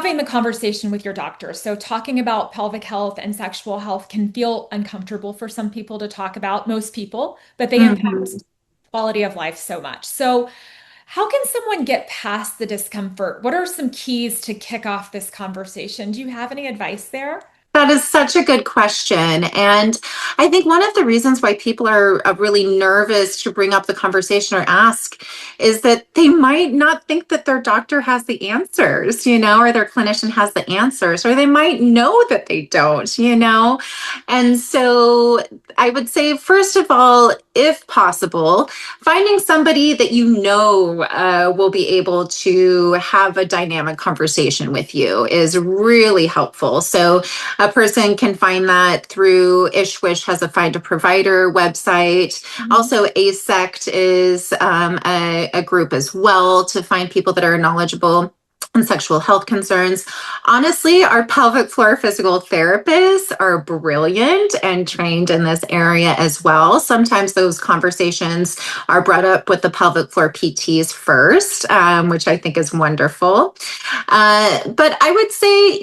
having the conversation with your doctor. So, talking about pelvic health and sexual health can feel uncomfortable for some people to talk about, most people, but they impact Mhm. quality of life so much. So, how can someone get past the discomfort? What are some keys to kick off this conversation? Do you have any advice there? That is such a good question. And I think one of the reasons why people are really nervous to bring up the conversation or ask is that they might not think that their doctor has the answers, or their clinician has the answers, or they might know that they don't. And so I would say, first of all, if possible, finding somebody that will be able to have a dynamic conversation with you is really helpful. So, a person can find that through IshWish has a Find a Provider website. Mhm. Also, ASECT is a group as well to find people that are knowledgeable on sexual health concerns. Honestly, our pelvic floor physical therapists are brilliant and trained in this area as well. Sometimes those conversations are brought up with the pelvic floor PTs first, which I think is wonderful. But I would say,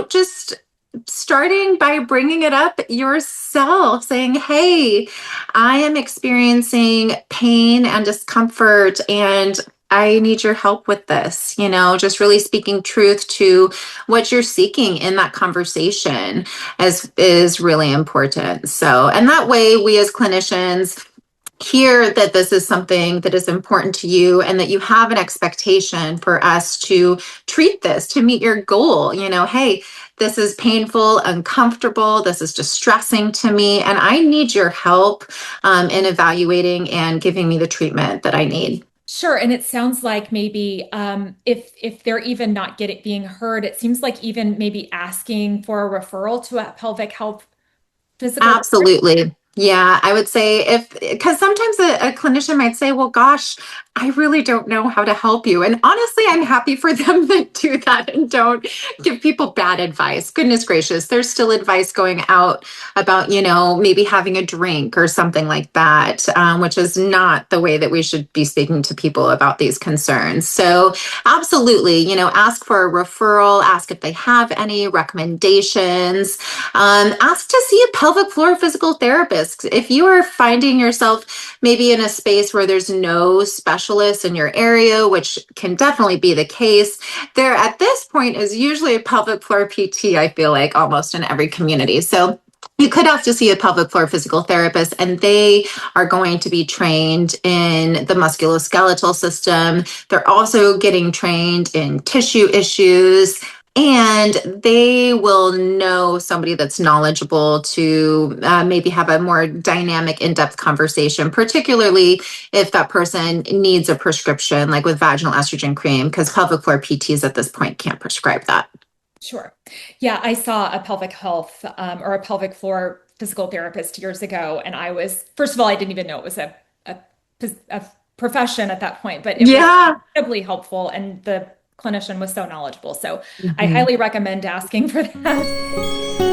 just starting by bringing it up yourself, saying, hey, I am experiencing pain and discomfort, and I need your help with this. Just really speaking truth to what you're seeking in that conversation is really important. So, and that way, we as clinicians hear that this is something that is important to you and that you have an expectation for us to treat this to meet your goal. Hey, this is painful, uncomfortable, this is distressing to me, and I need your help in evaluating and giving me the treatment that I need. Sure, and it sounds like maybe if they're even not getting being heard, it seems like even maybe asking for a referral to a pelvic health physical therapist. Absolutely. Yeah, I would say because sometimes a clinician might say, well, gosh, I really don't know how to help you. And honestly, I'm happy for them that do that and don't give people bad advice. Goodness gracious, there's still advice going out about, maybe having a drink or something like that, which is not the way that we should be speaking to people about these concerns. So, absolutely, ask for a referral, ask if they have any recommendations. Ask to see a pelvic floor physical therapist. If you are finding yourself maybe in a space where there's no specialist in your area, which can definitely be the case, there at this point is usually a pelvic floor PT, I feel like almost in every community. So you could have to see a pelvic floor physical therapist, and they are going to be trained in the musculoskeletal system. They're also getting trained in tissue issues, and they will know somebody that's knowledgeable to maybe have a more dynamic, in depth conversation, particularly if that person needs a prescription, like with vaginal estrogen cream, because pelvic floor PTs at this point can't prescribe that. Sure. Yeah, I saw a pelvic health or a pelvic floor physical therapist years ago, and I was, first of all, I didn't even know it was a profession at that point, but it was Yeah. incredibly helpful, and the clinician was so knowledgeable. So I Mhm. highly recommend asking for that.